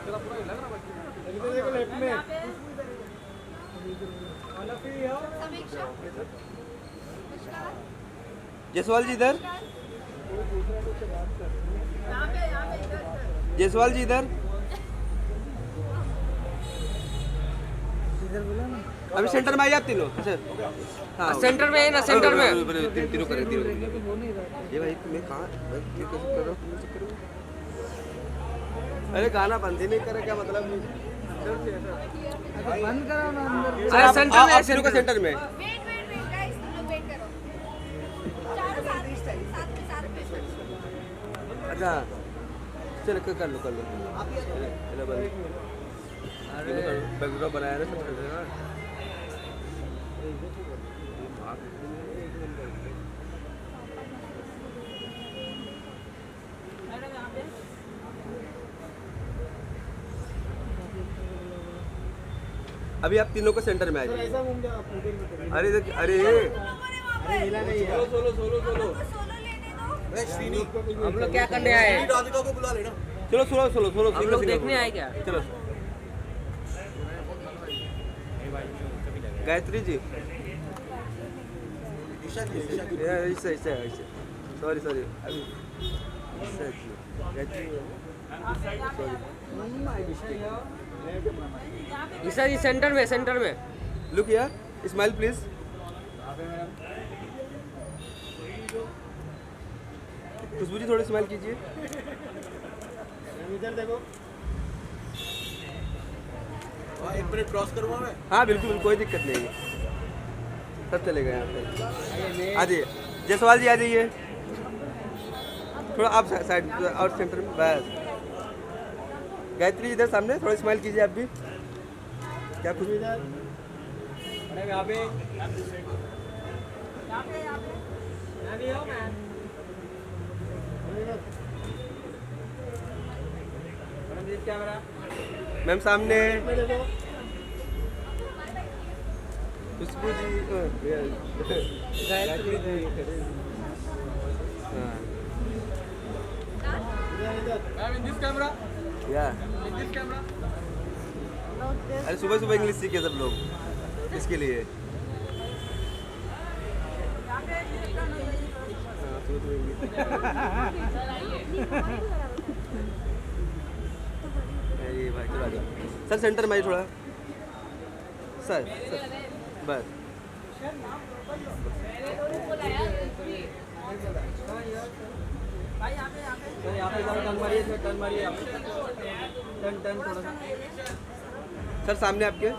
देखो लेफ्ट में जयसवाल जी इधर, जयसवाल जी इधर। अभी सेंटर में आइए आप तीनों। हाँ सेंटर में है ना, सेंटर में। तीनों करें, तीनों। ये भाई तुम्हें कहाँ कैसे कर रहे हो? अरे गाना बंद ही नहीं करे, क्या मतलब? बंद करो ना अंदर। अरे सेंटर में, आप तीनों का सेंटर में। वेट गाइस, तुम लोग वेट करो। चारों साथ में पेशेंट। अच्छा चलो कर लो चलो बंद। बैकग्राउंड बनाया ना सब कर देना। अभी आप तीनों को सेंटर में आ जाइए। अरे हिला नहीं है। सोलो लेने दो। हम लोग क्या करने आए हैं? चलो सोलो हम लोग देखने आए क्या? चलो गायत्री जी, ऐसे सॉरी अभी गायत्री ईशा जी सेंटर में। Look here, smile please. Khushboo ji थोड़ी स्माइल कीजिए। इधर देखो। एक मिनट क्रॉस करूँगा मैं। हाँ बिल्कुल, कोई दिक्कत नहीं है, सब चलेगा यहाँ पे। आ जाइए जयसवाल जी, आ जाइए थोड़ा आप साइड और सेंटर में। बस गायत्री इधर सामने, थोड़ा स्माइल कीजिए आप भी। क्या खुशबू इधर? अरे यहाँ पे मैम सामने। खुशबू जी गायत्री जी। या अरे सुबह इंग्लिश सीखे सब लोग इसके लिए। ये भाई चलो आ जाओ सर, सेंटर में थोड़ा सर बस। यहाँ पे टर्न मारिए, टर्न थोड़ा सा। सर सामने आपके।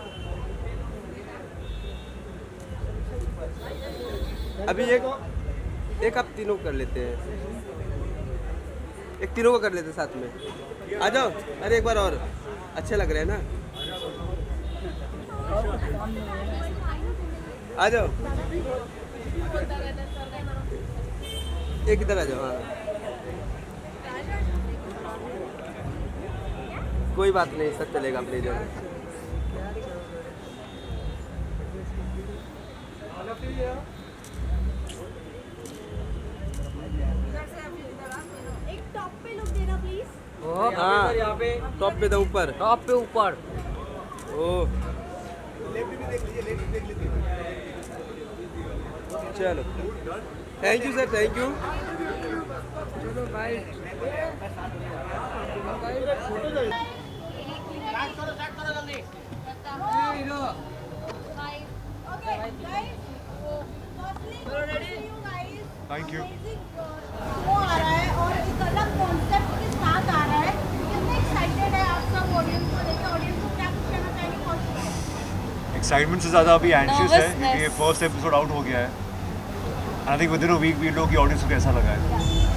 अभी एक आप तीनों कर लेते हैं, एक तीनों को कर लेते हैं साथ में। आ जाओ, अरे एक बार और, अच्छे लग रहे हैं ना। आ जाओ, एक इधर आ जाओ। हाँ कोई बात नहीं, सब चलेगा अपनी जगह। एक टॉप पे लुक देना प्लीज। हाँ टॉप पे था, ऊपर टॉप पे ऊपर। ओ चलो, thank you sir, thank you. चलो भाई। Thank you. वो आ रहा है और एक अलग कॉन्सेप्ट के साथ आ रहा है। कितने एक्साइटेड है आप सब ऑडियंस को लेकर? ऑडियंस को क्या कुछ कहना चाहेंगे? एक्साइटमेंट से ज़्यादा अभी एंशियस है क्योंकि ये फर्स्ट एपिसोड आउट हो गया है। I think within a week we know कि ऑडियंस को कैसा लगा है।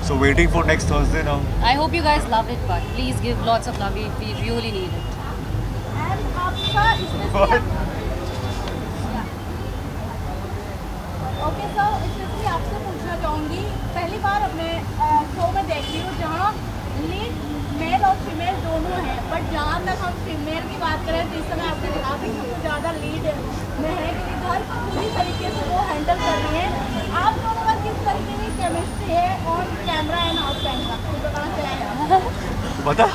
So waiting for next Thursday now. I hope you guys love it, but please give lots of love. We really need it. And आपका specially okay sir, specially आपसे पूछना चाहूँगी, पहली बार अपने शो में देख रही हूँ जहाँ लीड मेल और फीमेल दोनों हैं, बट जहाँ तक हम फीमेल की बात करें तो इस समय आपके दिमाग में सबसे ज़्यादा लीड में है क्योंकि घर पूरी तरीके से वो हैंडल कर रही हैं। आप दोनों का किस तरीके की केमिस्ट्री है on camera end of camera, बताना चाहेंगे? बता।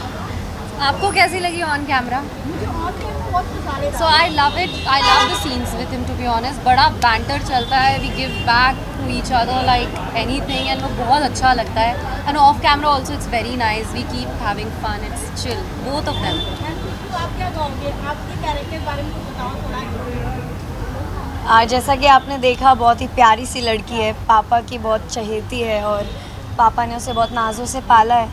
आपको कैसी लगी ऑन कैमरा? मुझे और भी बहुत मसाले So I love it. I love the scenes with him, to be honest. बड़ा banter चलता है. We give back to each other like anything, and वो बहुत अच्छा लगता है. And off camera also it's very nice. We keep having fun. It's chill. Both of them. आप क्या कहोगे? आपके कैरेक्टर के बारे में कुछ बताओ थोड़ा। जैसा कि आपने देखा, बहुत ही प्यारी सी लड़की है, पापा की बहुत चहेती है और पापा ने उसे बहुत नाजों से पाला है,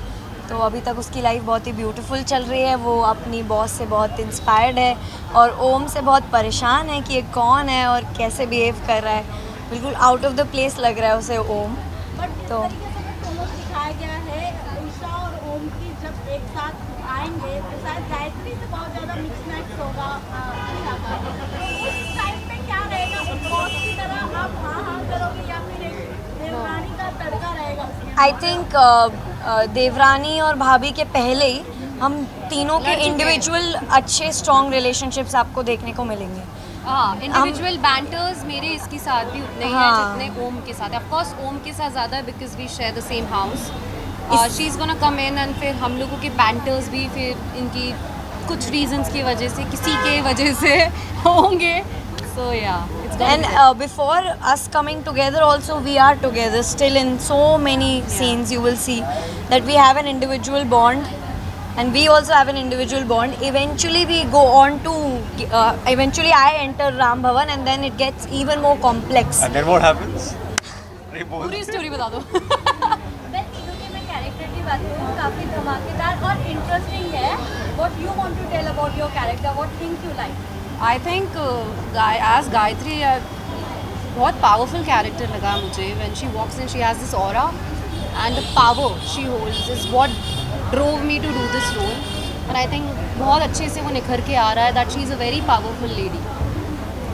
तो अभी तक उसकी लाइफ बहुत ही ब्यूटीफुल चल रही है। वो अपनी बॉस से बहुत इंस्पायर्ड है और ओम से बहुत परेशान है कि ये कौन है और कैसे बिहेव कर रहा है। बिल्कुल आउट ऑफ द प्लेस लग रहा है उसे ओम। बट जिस तो तरीके से दोनों दिखाया गया है, ईशा और ओम की जब एक साथ आएंगे तो शायद गायत्री से बहुत ज़्यादा मिक्स मैच होगा ईशा का। तो उस टाइम पे क्या रहेगा? बॉस की तरह आप हाँ हाँ करोगे या फिर एक देवरानी का तड़का रहेगा उसमें? आई थिंक देवरानी और भाभी के पहले ही हम तीनों के इंडिविजुअल अच्छे स्ट्रॉन्ग रिलेशनशिप्स आपको देखने को मिलेंगे। हाँ, इंडिविजुअल बैंटर्स मेरे इसके साथ भी उतने ही हैं हाँ। जितने ओम के साथ। ऑफ कोर्स ओम के साथ ज़्यादा है because we share the same house. She is gonna come in and फिर हम लोगों के बैंटर्स भी फिर इनकी कुछ रीजंस की वजह से, किसी के वजह से होंगे। So yeah, it's gonna And before us coming together also, we are together still in so many scenes. You will see that we have an individual bond and we also have an individual bond. Eventually we go on to eventually I enter Ram Bhavan and then it gets even more complex. And then what happens? अरे बोल। पूरी story बता दो। मैं तीनों के मैं character की बात करूँ, काफ़ी धमाकेदार और इंटरेस्टिंग है। What you want to tell about your character? What things you like? I think as Gayatri, बहुत powerful character लगा मुझे. When she walks in, she has this aura, and the power she holds is what drove me to do this role. And I think बहुत अच्छे से वो निखर के आ रहा है that she is a very powerful lady.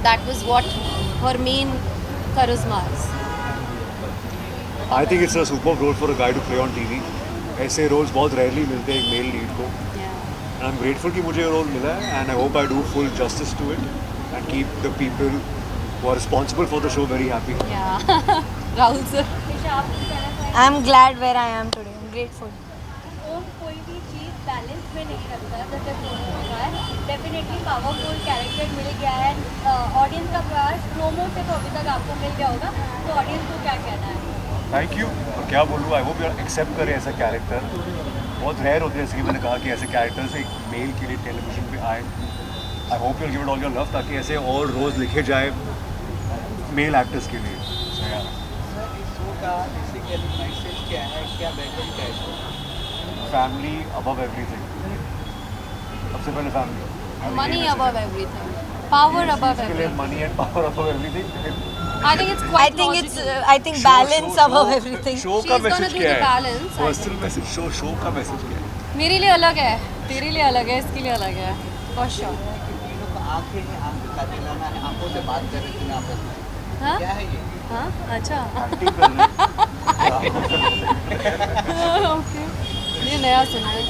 That was what her main charisma is. I think it's a superb role for a guy to play on TV. ऐसे roles बहुत rarely मिलते हैं एक male lead को. And I'm grateful कि मुझे ये role मिला है and I hope I do full justice to it and keep the people who are responsible for the show very happy. Yeah. Rahul sir. Isha, आप कुछ कहना चाहेंगे? I am glad where I am today. I'm grateful. ओम कोई भी चीज़ balance में नहीं रखता है, जैसे प्रोमो हुआ है। डेफिनेटली पावरफुल कैरेक्टर मिल गया है। ऑडियंस का प्यार प्रोमो से तो अभी तक आपको मिल गया होगा, तो ऑडियंस को क्या कहना है? Thank you. और क्या बोलूँ, I hope you accept करें ऐसा कैरेक्टर। बहुत रेयर होते हैं, जैसे कि मैंने कहा कि ऐसे कैरेक्टर्स एक मेल के लिए टेलीविजन पे आए। I hope you'll give it all your love ताकि ऐसे और रोज़ लिखे जाए मेल एक्टर्स के लिए। So, yeah. Family above everything. सबसे पहले family. Money above everything. Power above इसके लिए everything. Money and power above everything. I think it's quite I think balance above everything. Show She's का gonna मैसेज do क्या the है? balance, I personal message, show का message क्या है? मेरे लिए अलग है, तेरे लिए अलग है, इसके लिए अलग है। For sure. हाँ? हाँ? अच्छा। एक्टिंग कर रहे हैं। Okay. ये नया सुना है।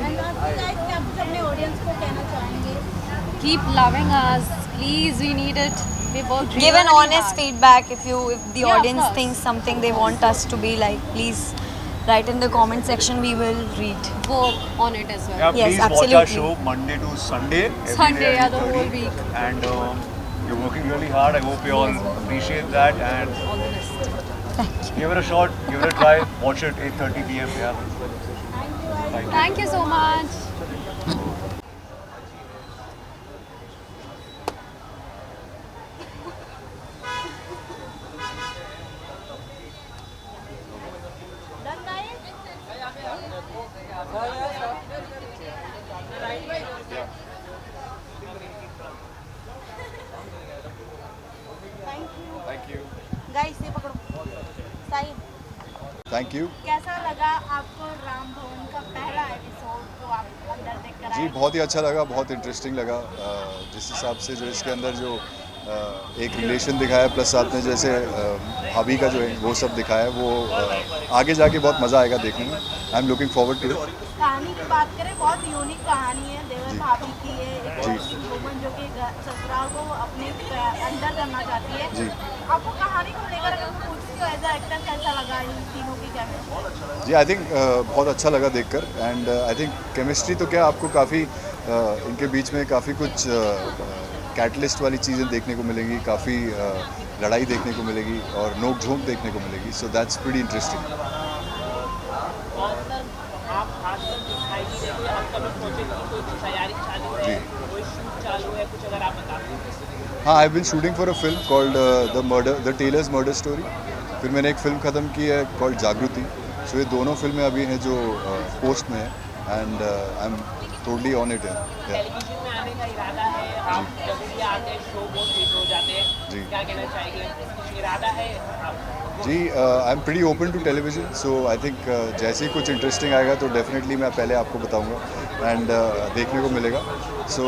And guys, क्या आप अपने ऑडियंस को कहना चाहेंगे? Keep loving us, please. We need it. We work Give an really honest hard. feedback if the Yeah, of audience course. thinks something they want us to be like. Please write in the comment section. We will read. Work on it as well. Yeah, Yes, please watch our absolutely. show Monday to Sunday. every Sunday, day, yeah, the 8:30. whole week. And you're working really hard. I hope you all appreciate that and All the best. give it a shot, give it a try. Watch it 8:30 p.m. Yeah. Thank you. Thank you so much. Done, guys? Thank you. Guys ये पकड़ो। Sahib, thank you. कैसा लगा आपको राम भवन का पहला episode जो आप अंदर देख कर जी आए? बहुत ही अच्छा लगा, बहुत इंटरेस्टिंग लगा। जिस हिसाब से जो इसके अंदर जो एक रिलेशन दिखाया प्लस साथ में जैसे भाभी का जो है वो सब दिखाया वो आगे जाके बहुत मज़ा आएगा देखने में। I am looking forward to it. कहानी की बात करें, बहुत यूनिक कहानी है। देवर जी। भाभी की है, जी। एक वुमन जो कि ससुराल को अपने अंडर करना चाहती है। जी। आपको कहानी को लेकर अगर पूछ आपको एज अ एक्टर कैसा लगा इन तीनों की केमिस्ट्री? जी आई थिंक बहुत अच्छा लगा देखकर एंड आई थिंक केमिस्ट्री तो क्या आपको काफ़ी इनके बीच में काफ़ी कुछ कैटलिस्ट वाली चीज़ें देखने को मिलेंगी, काफ़ी लड़ाई देखने को मिलेगी और नोक झोंक देखने को मिलेगी, सो दैट्स प्रीटी इंटरेस्टिंग। जी हाँ, I been shooting for a film called the tailor's murder story. फिर मैंने एक फिल्म ख़त्म की है कॉल्ड जागृति। सो ये दोनों फिल्में अभी हैं जो पोस्ट में है and I am totally on it है। टेलीविजन में आने का इरादा है, आप जब भी आते हैं शो बहुत हिट हो जाते हैं, जी। क्या कहना चाहेंगे? कुछ इरादा है जी I am pretty open to television, so I think जैसे ही कुछ इंटरेस्टिंग आएगा तो डेफिनेटली मैं पहले आपको बताऊंगा एंड देखने को मिलेगा। सो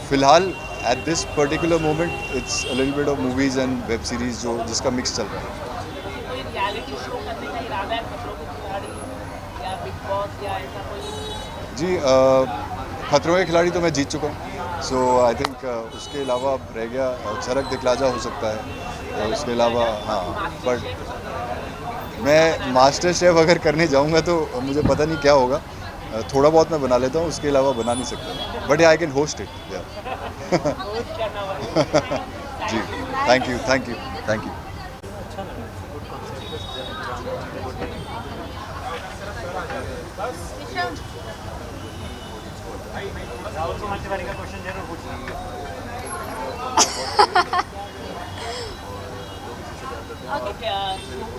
फिलहाल at this particular moment it's a little bit of movies and web series जो जिसका मिक्स चल रहा है। कोई रियलिटी शो करने का इरादा है, खतरों के खिलाड़ी या बिग बॉस या ऐसा कोई? जी खतरों के खिलाड़ी तो मैं जीत चुका हूँ, सो आई थिंक उसके अलावा अब रह गया झलक दिखलाजा हो सकता है, और उसके अलावा हाँ, बट मैं मास्टर शेफ अगर करने जाऊँगा तो मुझे पता नहीं क्या होगा। थोड़ा बहुत मैं बना लेता हूँ, उसके अलावा बना नहीं सकता, but I can host it. जी thank you thank you thank you.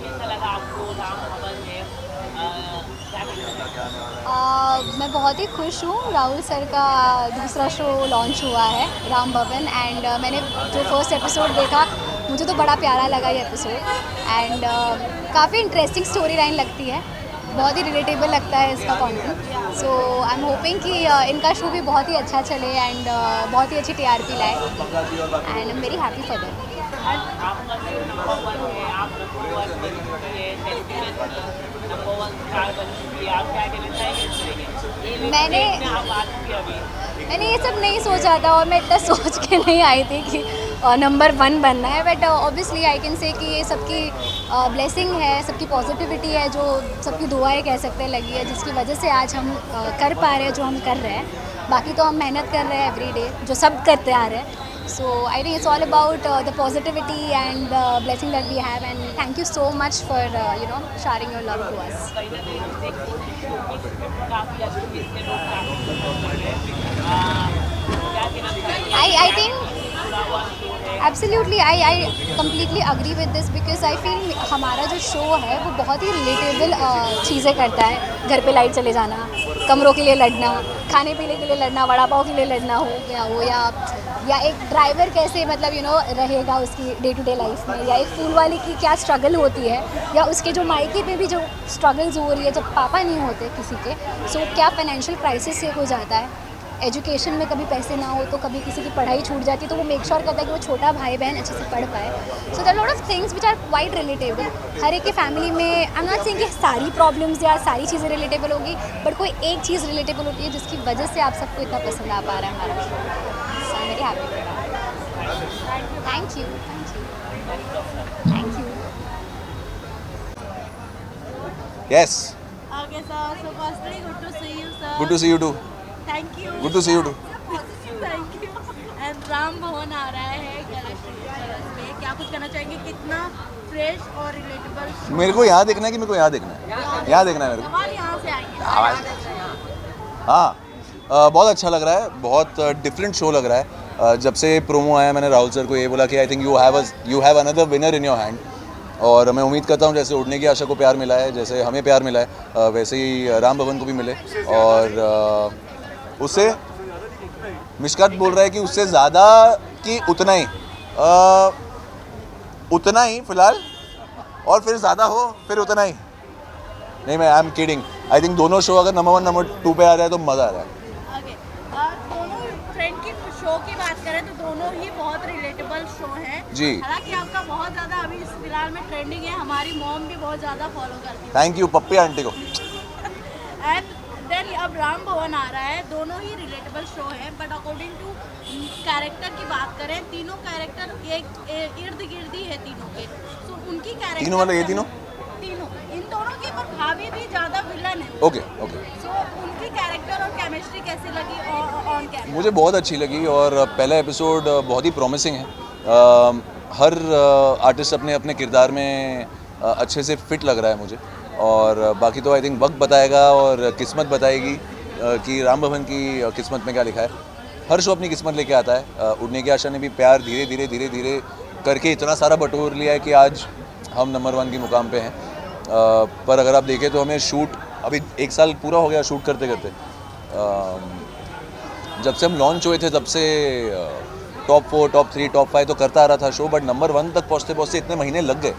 कैसा लगा आपको? राम भवन है, क्या मैं बहुत ही खुश हूँ। राहुल सर का दूसरा शो लॉन्च हुआ है राम भवन एंड मैंने जो फर्स्ट एपिसोड देखा मुझे तो बड़ा प्यारा लगा ये एपिसोड एंड काफ़ी इंटरेस्टिंग स्टोरी लाइन लगती है, बहुत ही रिलेटेबल लगता है इसका content. So I am hoping कि इनका शो भी बहुत ही अच्छा चले एंड बहुत ही अच्छी TRP लाए and I am very happy for that. आपका जो नंबर 1 है, आप नंबर 1 बन चुकी है, टेलीविजन नंबर 1 स्टार बन चुकी है, आप क्या कहना चाहेंगे? मैंने ये सब नहीं सोचा था और मैं इतना सोच के नहीं आई थी कि नंबर 1 बनना है, but obviously I can say कि ये सबकी ब्लेसिंग है, सबकी पॉजिटिविटी है, जो सबकी दुआएं कह सकते हैं लगी है, जिसकी वजह से आज हम कर पा रहे हैं जो हम कर रहे हैं। बाकी तो हम मेहनत कर रहे हैं एवरी डे, जो सब करते आ रहे हैं। So I think it's all about the positivity and the blessing that we have, and thank you so much for sharing your love to us. I think absolutely I completely agree with this because I feel हमारा जो show है वो बहुत ही relatable चीज़ें करता है। घर पे लाइट चले जाना, कमरों के लिए लड़ना, खाने पीने के लिए लड़ना, वड़ा पाव के लिए लड़ना हो गया हो, या एक ड्राइवर कैसे मतलब रहेगा उसकी डे टू डे लाइफ में, या एक फूल वाली की क्या स्ट्रगल होती है, या उसके जो मायके पे भी जो स्ट्रगल्स हो रही है जब पापा नहीं होते किसी के, सो क्या फाइनेंशियल क्राइसिस से हो जाता है, एजुकेशन में कभी पैसे ना हो तो कभी किसी की पढ़ाई छूट जाती है, तो वो मेक श्योर करता है कि वो छोटा भाई बहन अच्छे से पढ़ पाए। So there lot of things which are quite relatable. हर एक की फैमिली में आई एम नॉट सेइंग कि सारी प्रॉब्लम्स या सारी चीज़ें रिलेटेबल होगी, बट कोई एक चीज़ रिलेटेबल होती है जिसकी वजह से आप सबको इतना पसंद आ पा रहा है हमारा show. So I am very happy. Thank you thank you. Yes. Okay, sir. So firstly, good to see you, sir. Good to see you too. Thank you. Good to see you too. Thank you. And Ram भवन आ रहा है पे, क्या कुछ कहना चाहेंगे? कितना fresh और रिलेटेबल? मेरे को यहाँ देखना है कि मेरे को यहाँ देखना है? यहाँ देखना है मेरे को। सवाल यहाँ से आएंगे। हाँ बहुत अच्छा लग रहा है, बहुत डिफरेंट शो लग रहा है। जब से प्रोमो आया मैंने राहुल सर को ये बोला कि I think you have another winner in your hand, और मैं उम्मीद करता हूँ जैसे उड़ने की आशा को प्यार मिला है, जैसे हमें प्यार मिला है, वैसे ही राम भवन को भी मिले। और उससे मिशकात बोल रहा है कि उससे ज़्यादा कि उतना ही फिलहाल, और फिर ज़्यादा हो फिर उतना ही नहीं। मैं I am kidding. I think दोनों शो अगर नंबर 1 नंबर 2 पे आ जाए तो मज़ा आ रहा है। दोनों फ्रेंड की शो की बात करें तो दोनों ही बहुत रिलेटेबल शो हैं जी। हालांकि आपका बहुत ज़्यादा अभी फिलहाल में ट्रेंडिंग है, हमारी मॉम भी बहुत ज़्यादा फॉलो करती है। थैंक यू पप्पी आंटी को। एंड देन अब राम भवन आ रहा है, दोनों ही रिलेटेबल शो है, बट अकॉर्डिंग टू कैरेक्टर की बात करें, तीनों कैरेक्टर एक इर्द गिर्द ही है तीनों के। सो उनकी कैरेक्टर तीनों मतलब ये तीनों इन दोनों की, पर भाभी भी ज़्यादा विलन है। Okay okay. सो उनकी कैरेक्टर और केमिस्ट्री कैसी लगी ऑन कैमरा? मुझे बहुत अच्छी लगी और पहला एपिसोड बहुत ही प्रॉमिसिंग है। हर आर्टिस्ट अपने अपने किरदार में अच्छे से फिट लग रहा है मुझे, और बाकी तो आई थिंक वक्त बताएगा और किस्मत बताएगी कि राम भवन की किस्मत में क्या लिखा है। हर शो अपनी किस्मत लेके आता है। उड़ने की आशा ने भी प्यार धीरे धीरे करके इतना सारा बटोर लिया है कि आज हम नंबर 1 की मुकाम पे हैं। पर अगर आप देखें तो हमें शूट अभी 1 साल पूरा हो गया शूट करते करते। जब से हम लॉन्च हुए थे तब से टॉप 4, टॉप 3, टॉप 5 तो करता आ रहा था शो, बट नंबर 1 तक पहुँचते इतने महीने लग गए।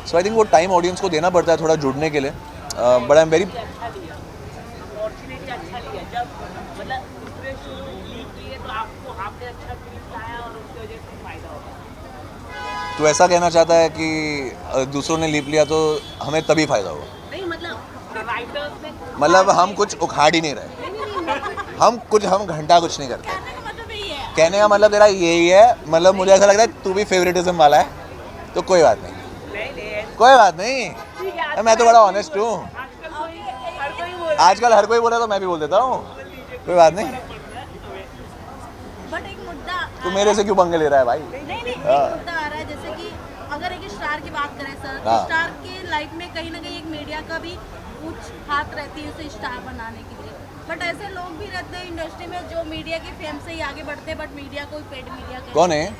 सो आई थिंक वो टाइम ऑडियंस को देना पड़ता है थोड़ा जुड़ने के लिए। But I am very opportunity अच्छा लिया जब मतलब दूसरे शो लीक किए तो आपको आपने अच्छा क्लिप लाया और उसकी वजह से फायदा होगा। तो ऐसा कहना चाहता है कि दूसरों ने लीप लिया तो हमें तभी फायदा होगा? नहीं मतलब राइटर्स ने मतलब हम कुछ उखाड़ ही नहीं रहे, हम घंटा कुछ नहीं करते। कहने का मतलब तेरा यही है, मतलब मुझे ऐसा लग रहा है तू भी फेवरेटिज्म वाला है, तो कोई बात नहीं, कोई बात नहीं, मैं तो बड़ा ऑनेस्ट हूँ। आजकल हर कोई बोला तो मैं भी बोल देता हूँ, कोई बात नहीं। बट एक मुद्दा तू मेरे से क्यों पंगे ले रहा है भाई? नहीं एक मुद्दा आ रहा है, जैसे कि अगर एक स्टार की बात करें सर, तो स्टार के लाइफ में कहीं ना कहीं एक मीडिया का भी कुछ हाथ रहती है उसे स्टार बनाने के लिए। बट ऐसे लोग भी रहते हैं इंडस्ट्री में जो मीडिया की फेम से ही आगे बढ़ते हैं, बट मीडिया को पेड मीडिया कहते हैं। कौन है?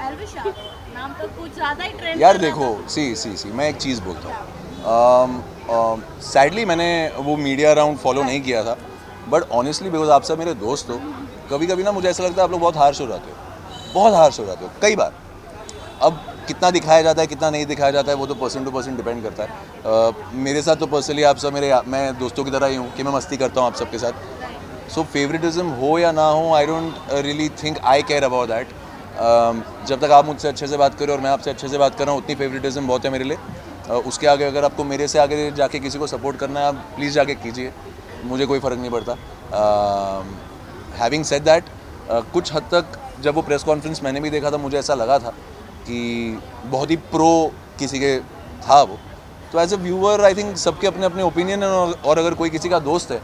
एल्विश यादव नाम तो कुछ ज़्यादा ही ट्रेंड यार देखो, सी मैं एक चीज़ बोलता हूँ। सैडली मैंने वो मीडिया अराउंड फॉलो नहीं किया था, बट ऑनेस्टली बिकॉज आप सब मेरे दोस्त हो, कभी कभी ना मुझे ऐसा लगता है आप लोग बहुत हार्श हो जाते हो, बहुत हार्श हो जाते हो कई बार। अब कितना दिखाया जाता है कितना नहीं दिखाया जाता है वो तो पर्सन टू पर्सन डिपेंड करता है। मेरे साथ तो पर्सनली आप सब मैं दोस्तों की तरह ही हूँ कि मैं मस्ती करता हूँ आप सबके साथ। सो फेवरेटिज्म हो या ना हो, I don't really think I care about that. जब तक आप मुझसे अच्छे से बात करें और मैं आपसे अच्छे से बात कर रहा हूँ, उतनी फेवरेटिज्म बहुत है मेरे लिए। उसके आगे अगर आपको मेरे से आगे जाके किसी को सपोर्ट करना है, आप प्लीज़ जाके कीजिए, मुझे कोई फ़र्क नहीं पड़ता। हैविंग सेड दैट, कुछ हद तक जब वो प्रेस कॉन्फ्रेंस मैंने भी देखा था, मुझे ऐसा लगा था कि बहुत ही प्रो किसी के था वो। तो as a viewer I think सबके अपने अपने ओपिनियन है, और अगर कोई किसी का दोस्त है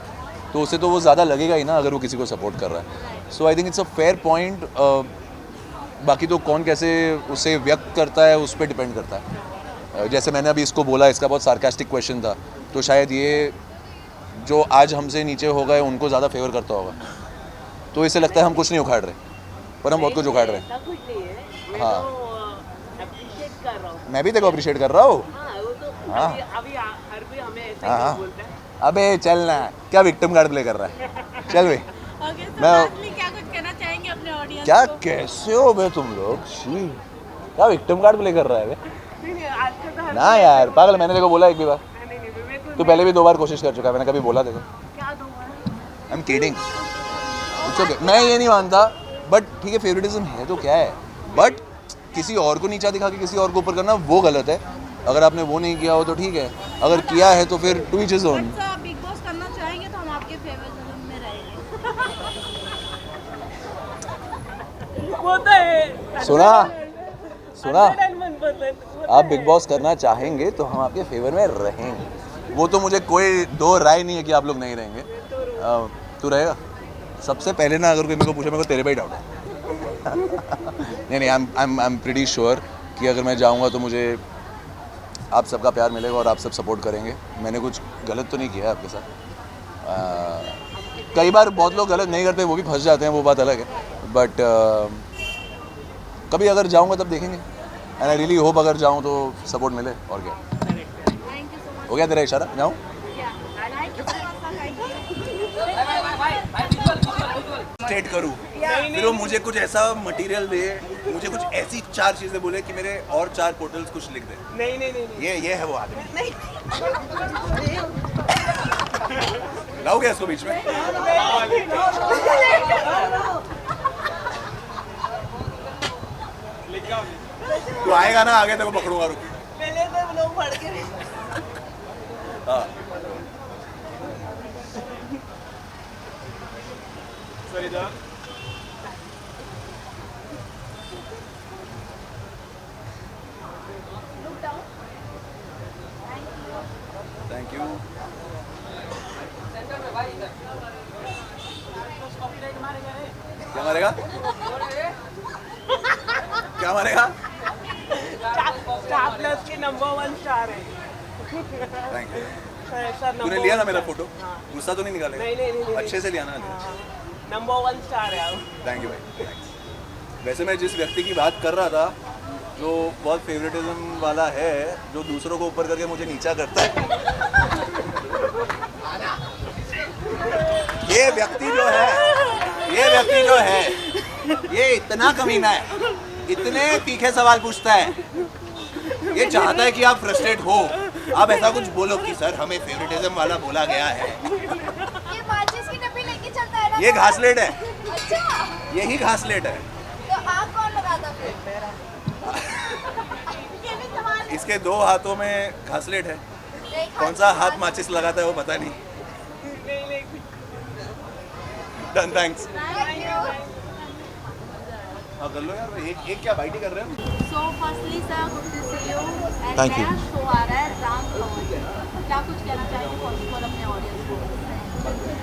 तो उसे तो वो ज़्यादा लगेगा ही ना अगर वो किसी को सपोर्ट कर रहा है। So I think it's a fair point. बाकी तो कौन कैसे उसे व्यक्त करता है उस पर डिपेंड करता है। जैसे मैंने अभी इसको बोला, इसका बहुत सार्कास्टिक क्वेश्चन था, तो शायद ये जो आज हमसे नीचे हो गए उनको ज़्यादा फेवर करता होगा, तो इसे लगता है हम कुछ नहीं उखाड़ रहे, पर हम बहुत कुछ उखाड़ रहे हैं। ऐसा कुछ नहीं है, मैं हाँ। तो अप्रिशिएट कर रहा हूँ। मैं भी तेको अप्रिशिएट कर रहा हूँ। हाँ, वो तो हाँ। अभी हर कोई हमें ऐसे हाँ। ही बोलता है। अबे चल ना, क्या विक्टिम कार्ड प्ले कर रहा है, चल भाई। ओके, तो मैं- लास्टली क्या कुछ कहना चाहेंगे अपने ऑडियंस क्या को? कैसे हो बे तुम लोग? शी, क्या विक्टिम कार्ड प्ले कर रहा है बे? नहीं आजकल तो हर ना यार पागल, मैंने देखो बोला एक भी बार, नहीं मैं तो तू पहले भी 2 बार कोशिश कर चुका है, मैंने कभी बोला देखो? क्या दूंगा। I am kidding, it's okay. मैं ये नहीं मानता, बट ठीक है फेवरेटिज्म है तो क्या है, बट किसी और को नीचा दिखा के किसी और को ऊपर करना वो गलत है। अगर आपने वो नहीं किया हो तो ठीक है, अगर किया है तो फिर to each his own. But sir, Bigg Boss करना चाहेंगे तो हम आपके फेवरेटिज्म में रहेंगे। वो तो है। सुना 101%। आप बिग बॉस करना चाहेंगे तो हम आपके फेवर में रहेंगे, वो तो मुझे कोई दो राय नहीं है कि आप लोग नहीं रहेंगे। तू रहेगा? सबसे पहले ना अगर कोई मेरे को पूछे, मेरे को तेरे पे ही डाउट है। नहीं आई एम प्रीटी श्योर कि अगर मैं जाऊंगा तो मुझे आप सबका प्यार मिलेगा और आप सब सपोर्ट करेंगे। मैंने कुछ गलत तो नहीं किया है आपके साथ। कई बार बहुत लोग गलत नहीं करते, वो भी फंस जाते हैं, वो बात अलग है, बट कभी अगर जाऊंगा तब देखेंगे। एंड आई रियली होप अगर जाऊं तो सपोर्ट मिले, और क्या। Thank you so much. हो गया तेरा इशारा, जाऊं? Thank you so much sir, thank you. State करूं, फिर वो मुझे कुछ ऐसा मटेरियल दे, मुझे कुछ ऐसी 4 चीजें बोले कि मेरे और 4 पोर्टल्स कुछ लिख दे। नहीं ये है वो आदमी। लाओगे इसको बीच में? तू आएगा ना आगे, तेरे को पकड़ूंगा, रुक। पहले तो लोग पढ़ के हाँ Look down. Thank you. क्या मारेगा? क्या मारेगा? स्टार प्लस के नंबर 1 स्टार है थैंक यू। सर। तूने लिया ना मेरा फोटो? गुस्सा तो नहीं निकालेगा? नहीं। अच्छे से लिया ना? नंबर 1 स्टार है आप। थैंक यू भाई, थैंक्स। वैसे मैं जिस व्यक्ति की बात कर रहा था जो बहुत फेवरेटिज्म वाला है, जो दूसरों को ऊपर करके मुझे नीचा करता है, ये व्यक्ति जो है ये इतना कमीना है, इतने तीखे सवाल पूछता है, ये चाहता है कि आप फ्रस्ट्रेट हो, आप ऐसा कुछ बोलो कि सर हमें फेवरेटिज्म वाला बोला गया है। ये माचिस की डब्बी लेके चलता है ना? ये घासलेट है, अच्छा, यही घासलेट है। तो आग कौन लगाता फिर? ये भी सवाल है। इसके 2 हाथों में घासलेट है, एक कौन सा हाथ माचिस लगाता है वो पता नहीं। Done, thanks. Thank you. हाँ कर लो यार, एक क्या बाइट ही कर रहे हैं। So firstly sir, good to see you. And Thank you. नया शो आ रहा है राम भवन, क्या कुछ कहना चाहेंगे फॉर अपने ऑडियंस को?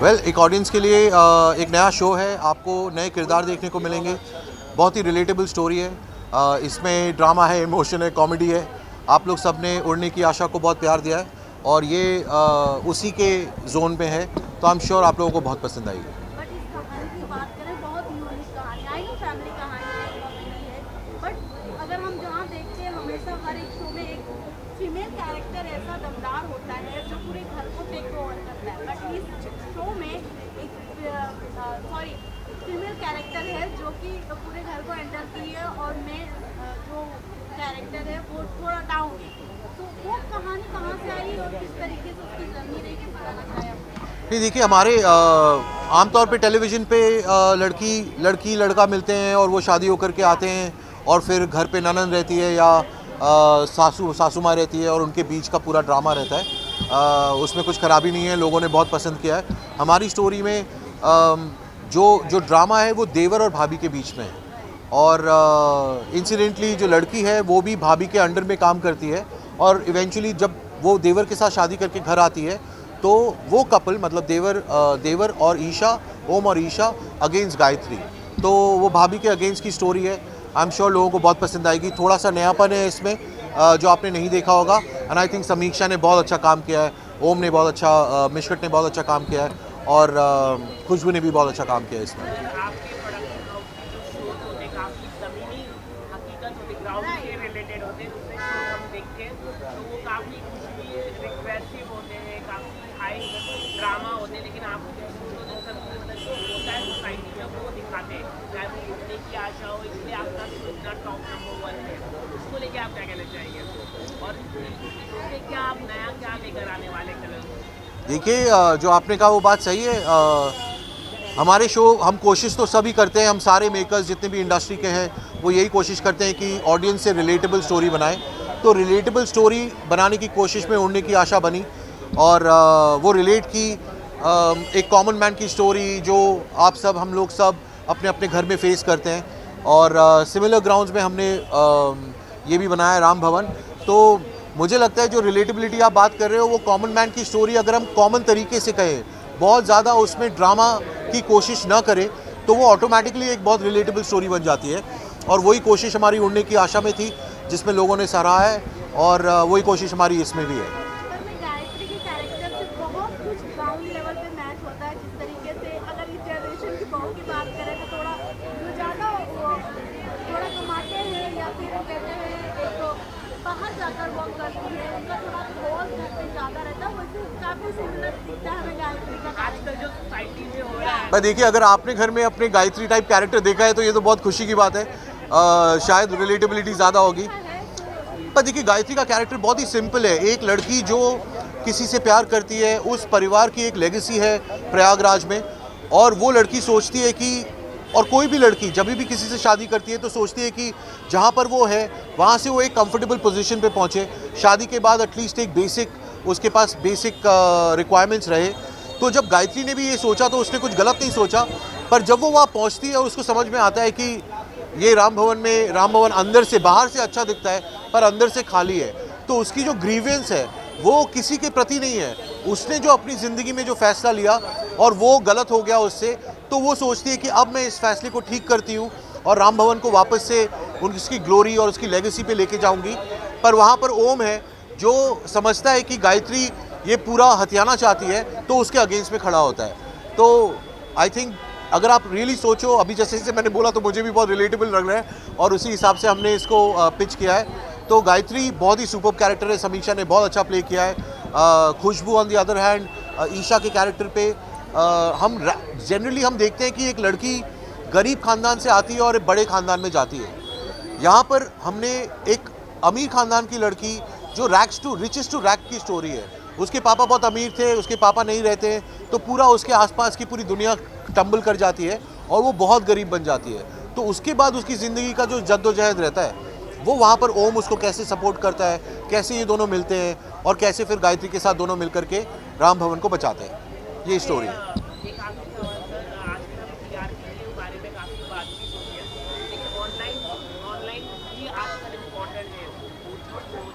वेल, एक ऑडियंस के लिए एक नया शो है, आपको नए किरदार देखने को मिलेंगे, बहुत ही रिलेटेबल स्टोरी है, इसमें ड्रामा है, इमोशन है, कॉमेडी है। आप लोग सब ने उड़ने की आशा को बहुत प्यार दिया है और ये उसी के जोन में है, तो आई एम श्योर आप लोगों को बहुत पसंद आएगी। बट इस कहानी की बात करें, बहुत यूनिक कहानी, आई नो फैमिली कहानी है, कॉमेडी है, बट अगर हम जहाँ देखते हैं हमेशा हर एक शो में एक फीमेल कैरेक्टर ऐसा दमदार होता है जो पूरे घर को टेक ओवर करता है, बट इस शो में एक फीमेल कैरेक्टर है जो कि पूरे घर को एंटर की है और जो कैरेक्टर है वो थोड़ा डाउन है, तो वो कहानी कहाँ से आई और किस तरीके से उसकी जर्नी रही, किस बताना चाहे आप? नहीं, देखिए, हमारे आमतौर पे टेलीविज़न पे लड़की लड़का मिलते हैं और वो शादी होकर के आते हैं और फिर घर पे ननद रहती है या सासू माँ रहती है और उनके बीच का पूरा ड्रामा रहता है। उसमें कुछ खराबी नहीं है, लोगों ने बहुत पसंद किया है। हमारी स्टोरी में जो ड्रामा है वो देवर और भाभी के बीच में है और इंसिडेंटली जो लड़की है वो भी भाभी के अंडर में काम करती है और इवेंचुअली जब वो देवर के साथ शादी करके घर आती है तो वो कपल, मतलब देवर और ईशा, ओम और ईशा अगेंस्ट गायत्री, तो वो भाभी के अगेंस्ट की स्टोरी है। आई एम श्योर लोगों को बहुत पसंद आएगी। थोड़ा सा नयापन है इसमें जो आपने नहीं देखा होगा, एंड आई थिंक समीक्षा ने बहुत अच्छा काम किया है, ओम ने बहुत अच्छा, मिश्कट ने बहुत अच्छा काम किया है और खुशबू ने भी बहुत अच्छा काम किया है इसमें। आपके प्रोडक्शन हाउस के जो शोज होते हैं काफ़ी ज़मीनी हकीकत होते, ग्राउंड से रिलेटेड होते हैं, दूसरे शो हम देखते हैं तो वो काफ़ी कुछ भी रिक्वेसिव होते हैं, काफ़ी हाई ड्रामा होते हैं, लेकिन आपको जो सब होता है सोसाइटी में वो दिखाते हैं, चाहे वो उठने की आशा हो, इसलिए आपका शो इतना टॉप नंबर 1 है। उसको लेके आप क्या कहना चाहेंगे और इसमें क्या आप नया क्या लेकर आने वाले कलर? देखिए, जो आपने कहा वो बात सही है। हमारे शो, हम कोशिश तो सभी करते हैं, हम सारे मेकर्स जितने भी इंडस्ट्री के हैं वो यही कोशिश करते हैं कि ऑडियंस से रिलेटेबल स्टोरी बनाएं। तो रिलेटेबल स्टोरी बनाने की कोशिश में उड़ने की आशा बनी और वो रिलेट की एक कॉमन मैन की स्टोरी जो आप सब, हम लोग सब अपने अपने घर में फेस करते हैं और सिमिलर ग्राउंड्स में हमने ये भी बनाया राम भवन। तो मुझे लगता है जो रिलेटेबिलिटी आप बात कर रहे हो वो कॉमन मैन की स्टोरी अगर हम कॉमन तरीके से कहें, बहुत ज़्यादा उसमें ड्रामा की कोशिश ना करें, तो वो ऑटोमेटिकली एक बहुत रिलेटेबल स्टोरी बन जाती है और वही कोशिश हमारी उड़ने की आशा में थी जिसमें लोगों ने सराहा है और वही कोशिश हमारी इसमें भी है। गायत्री के कैरेक्टर से बहुत कुछ ग्राउंड लेवल पे मैच होता है, जिस तरीके से अगर इस जनरेशन की बहू की बात करें तो थोड़ा जो ज़्यादा थोड़ा कमाते हैं या फिर कहते हैं एक बाहर जाकर वर्क करती है, उनका थोड़ा रोल घर पे ज़्यादा रहता है, वैसे काफ़ी सिमिलर दिखता है हमें गायत्री का। आजकल जो सोसाइटी में हो रहा है, पर देखिए, अगर आपने घर में अपने गायत्री टाइप कैरेक्टर देखा है तो ये तो बहुत खुशी की बात है, शायद रिलेटेबिलिटी ज़्यादा होगी। पर देखिए, गायत्री का कैरेक्टर बहुत ही सिंपल है, एक लड़की जो किसी से प्यार करती है, उस परिवार की एक लेगेसी है प्रयागराज में और वो लड़की सोचती है कि, और कोई भी लड़की जब भी किसी से शादी करती है तो सोचती है कि जहाँ पर वो है वहाँ से वो एक कंफर्टेबल पोजीशन पे पहुँचे, शादी के बाद एटलीस्ट एक उसके पास बेसिक रिक्वायरमेंट्स रहे। तो जब गायत्री ने भी ये सोचा तो उसने कुछ गलत नहीं सोचा, पर जब वो वहाँ पहुँचती है और उसको समझ में आता है कि ये राम भवन अंदर से, बाहर से अच्छा दिखता है पर अंदर से खाली है, तो उसकी जो ग्रीवेंस है वो किसी के प्रति नहीं है। उसने जो अपनी ज़िंदगी में जो फैसला लिया और वो गलत हो गया उससे, तो वो सोचती है कि अब मैं इस फैसले को ठीक करती हूँ और राम भवन को वापस से उसकी ग्लोरी और उसकी लेगेसी पे लेके जाऊँगी। पर वहाँ पर ओम है जो समझता है कि गायत्री ये पूरा हथियाना चाहती है, तो उसके अगेंस्ट में खड़ा होता है। तो आई थिंक अगर आप रियली सोचो, अभी जैसे मैंने बोला तो मुझे भी बहुत रिलेटेबल लग रहा है और उसी हिसाब से हमने इसको पिच किया है। तो गायत्री बहुत ही सुपर्ब कैरेक्टर है, समीक्षा ने बहुत अच्छा प्ले किया है। Khushboo on the other hand Isha के कैरेक्टर पे हम जनरली हम देखते हैं कि एक लड़की गरीब खानदान से आती है और एक बड़े खानदान में जाती है। यहाँ पर हमने एक अमीर खानदान की लड़की जो rags to riches to rag की स्टोरी है। उसके पापा बहुत अमीर थे, उसके पापा नहीं रहते, तो पूरा उसके आसपास की पूरी दुनिया टंबल कर जाती है और वो बहुत गरीब बन जाती है। तो उसके बाद उसकी ज़िंदगी का जो जद्दोजहद रहता है वो वहाँ पर ओम उसको कैसे सपोर्ट करता है, कैसे ये दोनों मिलते हैं और कैसे फिर गायत्री के साथ दोनों मिलकर के राम भवन को बचाते हैं, ये स्टोरी है। एक आखिरी सवाल सर, आज भी हम टीआरपी के बारे में काफ़ी बातचीत होती है, लेकिन ऑनलाइन भी आजकल इम्पोर्टेंट है।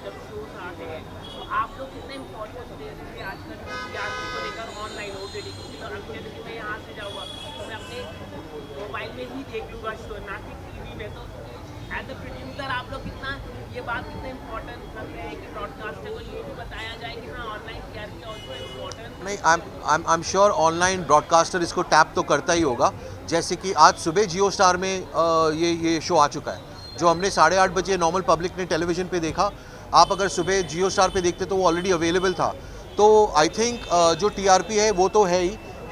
जब शोज आते हैं तो आप लोग कितने इम्पोर्टेंस देते हैं आजकल टीआरपी को लेकर ऑनलाइन OTT? क्योंकि अगर मैं यहाँ से जाऊँगा तो मैं अपने मोबाइल में ही देख लूँगा शो, ना कि टीवी में। तो एज अ प्रोड्यूसर आप लोग कितना ये बात कितना इम्पोर्टेंट रख रहे हैं कि ब्रॉडकास्टर को ये भी बताया जाए कि हाँ ऑनलाइन टीआरपी ऑल्सो इम्पोर्टेंट? नहीं, I am sure online broadcaster इसको टैप तो करता ही होगा। जैसे कि आज सुबह जियो स्टार में ये शो आ चुका है, जो हमने 8:30 बजे नॉर्मल पब्लिक ने टेलीविज़न पे देखा। आप अगर सुबह जियो स्टार पे देखते तो वो ऑलरेडी अवेलेबल था। तो आई थिंक जो टीआरपी है वो तो है ही,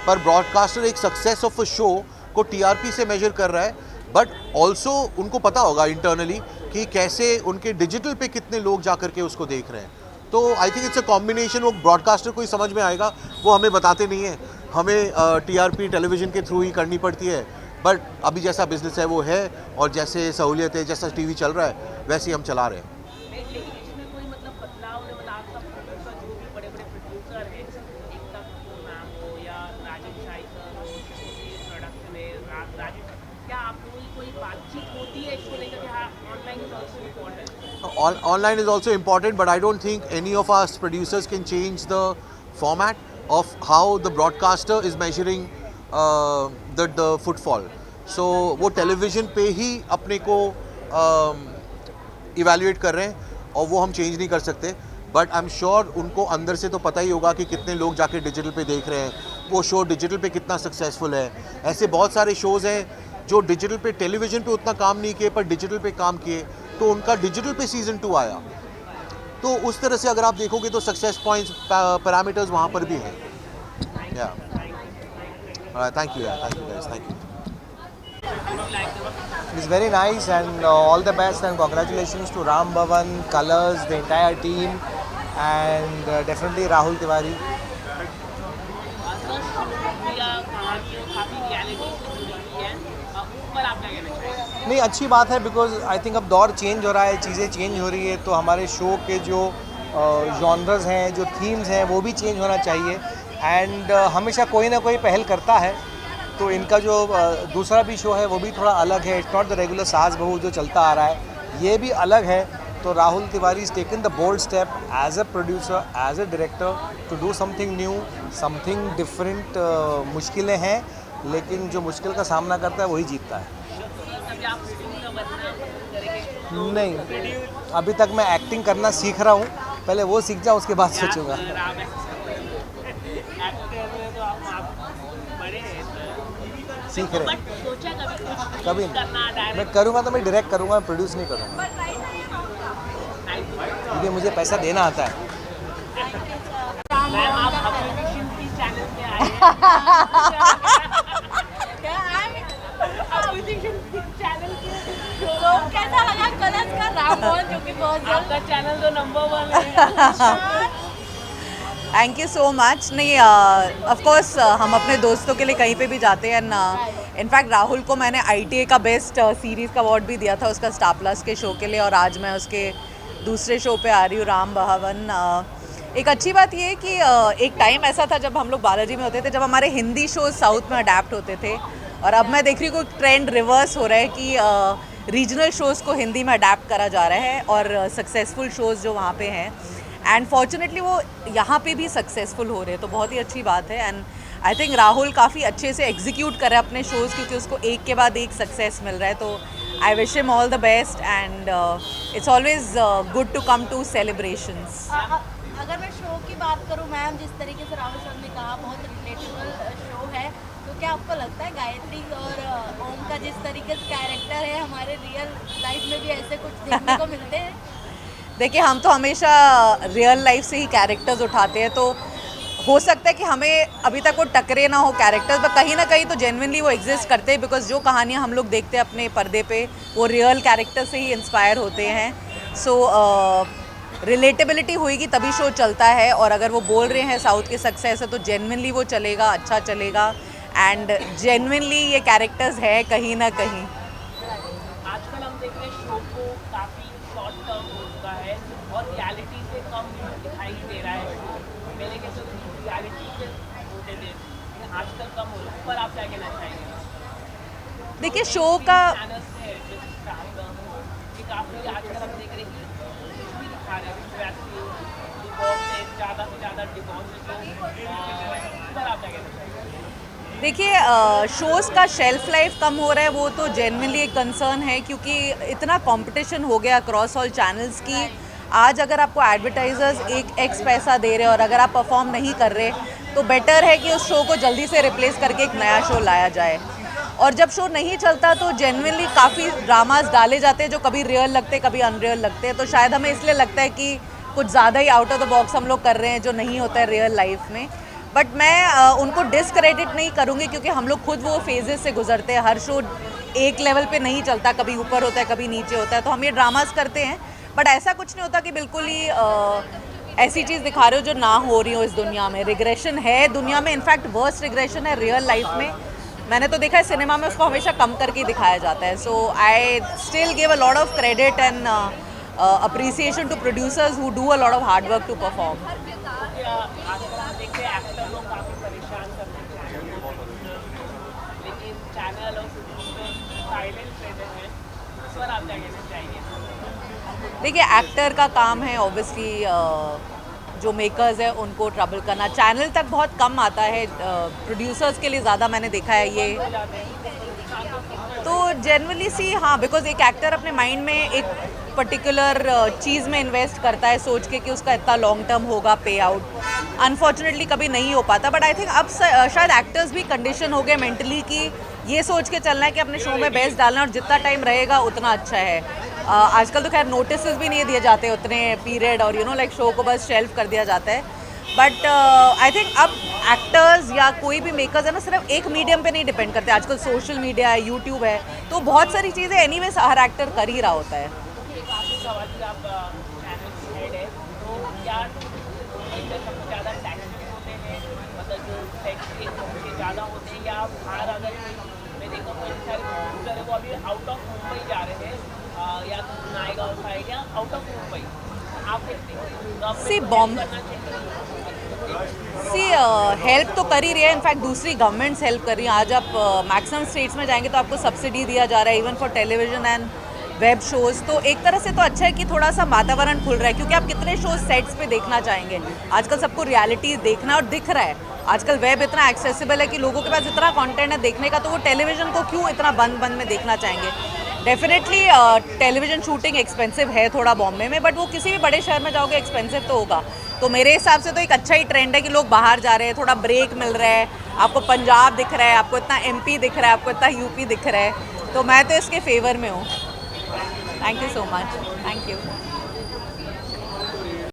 पर ब्रॉडकास्टर एक सक्सेस ऑफ अ शो को टीआरपी से मेजर कर रहा है, बट ऑल्सो उनको पता होगा इंटरनली कि कैसे उनके डिजिटल पे कितने लोग जा कर के उसको देख रहे हैं। तो आई थिंक इट्स अ कॉम्बिनेशन। वो ब्रॉडकास्टर को ही समझ में आएगा, वो हमें बताते नहीं हैं, हमें टीआरपी टेलीविज़न के थ्रू ही करनी पड़ती है। बट अभी जैसा बिजनेस है वो है, और जैसे सहूलियत है, जैसा टीवी चल रहा है वैसे ही हम चला रहे हैं। लेकिन इसमें कोई मतलब बदलाव ने मतलब आपका प्रोड्यूसर जो भी बड़े प्रोड्यूसर हैं, एकता कपूर मैम हो या राजीव शाही सर हो, प्रोडक्शन में राजीव, क्या आप लोगों की कोई बातचीत होती है इसको लेकर कि हाँ online is also important? Online is also important, but I don't think any of us producers can change the format of how the broadcaster is measuring the footfall. So वो टेलीविज़न पे ही अपने को इवैल्यूएट कर रहे हैं और वो हम चेंज नहीं कर सकते। बट आई एम श्योर उनको अंदर से तो पता ही होगा कि कितने लोग जाके डिजिटल पे देख रहे हैं, वो शो डिजिटल पे कितना सक्सेसफुल है। ऐसे बहुत सारे शोज़ हैं जो डिजिटल पे, टेलीविज़न पे उतना काम नहीं किए पर डिजिटल पे काम किए, तो उनका डिजिटल पे सीज़न 2 आया। तो उस तरह से अगर आप देखोगे तो सक्सेस पॉइंट्स, पैरामीटर्स वहाँ पर भी हैं। या thank you guys, thank you. It's very nice, and all the best and congratulations to Ram Bhavan, Colors, the entire team, and definitely Rahul Tiwari. नहीं, अच्छी बात है, बिकॉज आई थिंक अब दौर चेंज हो रहा है, चीज़ें चेंज हो रही है, तो हमारे शो के जो जॉनर्स हैं, जो थीम्स हैं, वो भी चेंज होना चाहिए। एंड हमेशा कोई ना कोई पहल करता है, तो इनका जो दूसरा भी शो है वो भी थोड़ा अलग है। इट्स नॉट द रेगुलर सास बहू जो चलता आ रहा है, ये भी अलग है। तो Rahul Tiwari is taken the bold step as a producer, as a director, to do something new, something different. मुश्किलें हैं, लेकिन जो मुश्किल का सामना करता है वही जीतता है। नहीं, अभी तक मैं एक्टिंग करना सीख रहा हूँ, पहले वो सीख जाऊँ उसके बाद सोचूंगा। सीख रहे कभी मैं करूँगा तो मैं डायरेक्ट करूँगा, मैं प्रोड्यूस नहीं करूँगा, क्योंकि मुझे पैसा देना आता है। कैसा लगा कलर्स का राम भवन, जो कि बहुत जल्द आपका चैनल तो नंबर 1 है। Thank you so much. नहीं, ऑफ कोर्स हम अपने दोस्तों के लिए कहीं पे भी जाते हैं ना। इनफैक्ट राहुल को मैंने ITA का बेस्ट सीरीज़ का अवार्ड भी दिया था उसका स्टार प्लस के शो के लिए, और आज मैं उसके दूसरे शो पे आ रही हूँ, राम भवन। एक अच्छी बात ये है कि एक टाइम ऐसा था जब हम लोग बालाजी में होते थे, जब हमारे हिंदी शोज साउथ में अडेप्ट होते थे, और अब मैं देख रही हूँ ट्रेंड रिवर्स हो रहा है कि रीजनल शोज़ को हिंदी में अडेप्ट करा जा रहा है और सक्सेसफुल शोज़ जो वहाँ पे हैं एंड फॉर्चुनेटली वो यहाँ पे भी सक्सेसफुल हो रहे हैं, तो बहुत ही अच्छी बात है। एंड आई थिंक राहुल काफ़ी अच्छे से एग्जीक्यूट कर रहा है अपने शोज़, क्योंकि उसको एक के बाद एक सक्सेस मिल रहा है। तो I wish him all the best and it's always good to come to celebrations. अगर मैं शो की बात करूं मैम, जिस तरीके से राहुल सर ने कहा बहुत रिलेटेबल शो है, तो क्या आपको लगता है गायत्री और ओम का जिस तरीके से कैरेक्टर है हमारे रियल लाइफ में भी ऐसे कुछ देखने को मिलते हैं? देखिए, हम तो हमेशा रियल लाइफ से ही कैरेक्टर्स उठाते हैं, तो हो सकता है कि हमें अभी तक वो टकरे ना हो कैरेक्टर्स, पर कहीं ना कहीं तो जेन्युइनली वो एग्जिस्ट करते हैं, बिकॉज जो कहानियाँ हम लोग देखते हैं अपने पर्दे पे वो रियल कैरेक्टर से ही इंस्पायर होते हैं। सो रिलेटेबिलिटी होएगी तभी शो चलता है, और अगर वो बोल रहे हैं साउथ के सक्सेस है तो जेन्युइनली वो चलेगा, अच्छा चलेगा एंड जेन्युइनली ये कैरेक्टर्स है कहीं ना कहीं। आजकल हम देख रहे हैं शो को काफ़ी शॉर्ट टर्म हो चुका है और रियलिटी से कम दिखाई दे रहा है। पहले कैसे रियलिटी से होते थे, आजकल कम हो रहा है, पर आप क्या कहना चाहेंगे? देखिए, शो का चैनल्स है कि काफ़ी आजकल हम देख रहे हैं कुछ भी दिखा रहे हैं, वैसे डिवोर्स से ज़्यादा डिवोर्स पर आप क्या कहना चाहेंगे? देखिए, शोज़ का शेल्फ लाइफ कम हो रहा है, वो तो जेन्युइनली एक कंसर्न है, क्योंकि इतना कंपटीशन हो गया अक्रॉस ऑल चैनल्स की आज अगर आपको एडवर्टाइजर्स एक एक्स पैसा दे रहे हैं और अगर आप परफॉर्म नहीं कर रहे तो बेटर है कि उस शो को जल्दी से रिप्लेस करके एक नया शो लाया जाए। और जब शो नहीं चलता तो जेन्युइनली काफ़ी ड्रामास डाले जाते हैं जो कभी रियल लगते हैं, कभी अनरियल लगते हैं, तो शायद हमें इसलिए लगता है कि कुछ ज़्यादा ही आउट ऑफ द बॉक्स हम लोग कर रहे हैं जो नहीं होता है रियल लाइफ में। बट मैं उनको डिसक्रेडिट नहीं करूँगी, क्योंकि हम लोग खुद वो फेजेस से गुजरते हैं। हर शो एक लेवल पे नहीं चलता, कभी ऊपर होता है कभी नीचे होता है, तो हम ये ड्रामास करते हैं, बट ऐसा कुछ नहीं होता कि बिल्कुल ही ऐसी चीज़ दिखा रहे हो जो ना हो रही हो इस दुनिया में। रिग्रेशन है दुनिया में, इनफैक्ट वर्स्ट रिग्रेशन है रियल लाइफ में। मैंने तो देखा है सिनेमा में उसको हमेशा कम करके ही दिखाया जाता है। So I still give a lot of credit and appreciation to producers who do a lot of hard work to perform. आजकल हम देखते हैं एक्टर लोग काफ़ी परेशान करते हैं लेकिन चैनल और साइलेंट रहते हैं, इस पर आप क्या कहना चाहेंगे? देखिए, एक्टर का काम है ऑब्वियसली जो मेकर्स है उनको ट्रबल करना। चैनल तक बहुत कम आता है, प्रोड्यूसर्स के लिए ज़्यादा मैंने देखा है ये। तो जनरली सी हाँ, बिकॉज एक एक्टर अपने माइंड में एक पर्टिकुलर चीज़ में इन्वेस्ट करता है सोच के कि उसका इतना लॉन्ग टर्म होगा पे आउट। अनफॉर्चुनेटली कभी नहीं हो पाता, बट आई थिंक अब शायद एक्टर्स भी कंडीशन हो गए मेंटली कि ये सोच के चलना है कि अपने शो में बेस्ट डालना और जितना टाइम रहेगा उतना अच्छा है। आजकल तो खैर नोटिस भी नहीं दिए जाते उतने पीरियड, और लाइक शो को बस शेल्फ कर दिया जाता है। बट आई थिंक अब एक्टर्स या कोई भी मेकर्स है ना, सिर्फ एक मीडियम पे नहीं डिपेंड करते। आजकल सोशल मीडिया है, यूट्यूब है, तो बहुत सारी चीज़ें एनीवेज हर एक्टर कर ही रहा होता है। काफ़ी सवाल कि आप चैनल हेड है, तो क्या सबसे ज़्यादा टैक्सेस होते हैं, मतलब जो टैक्स ज़्यादा होते हैं, या बाहर अगर मैं देखता हूँ कई सारे प्रोड्यूसर है वो अभी आउट ऑफ मुंबई जा रहे हैं, या तो नायगांव साइड या आउट ऑफ मुंबई, आप देखते हैं हेल्प तो कर ही रही है, इनफैक्ट दूसरी गवर्नमेंट्स हेल्प कर रही हैं। आज आप मैक्सिमम स्टेट्स में जाएंगे तो आपको सब्सिडी दिया जा रहा है even for television and web shows. तो एक तरह से तो अच्छा है कि थोड़ा सा वातावरण खुल रहा है, क्योंकि आप कितने शोज सेट्स पे देखना चाहेंगे। आजकल सबको रियलिटी देखना और दिख रहा है। आजकल वेब इतना एक्सेसिबल है कि लोगों के पास इतना कंटेंट है देखने का, तो वो टेलीविजन को क्यों इतना बंद में देखना चाहेंगे। डेफिनेटली टेलीविजन शूटिंग एक्सपेंसिव है थोड़ा बॉम्बे में, बट वो किसी भी बड़े शहर में जाओगे एक्सपेंसिव तो होगा। तो मेरे हिसाब से तो एक अच्छा ही ट्रेंड है कि लोग बाहर जा रहे हैं, थोड़ा ब्रेक मिल रहा है। आपको पंजाब दिख रहा है, आपको इतना MP दिख रहा है, आपको इतना UP दिख रहा है, तो मैं तो इसके फेवर में हूँ। Thank you so much. Thank you.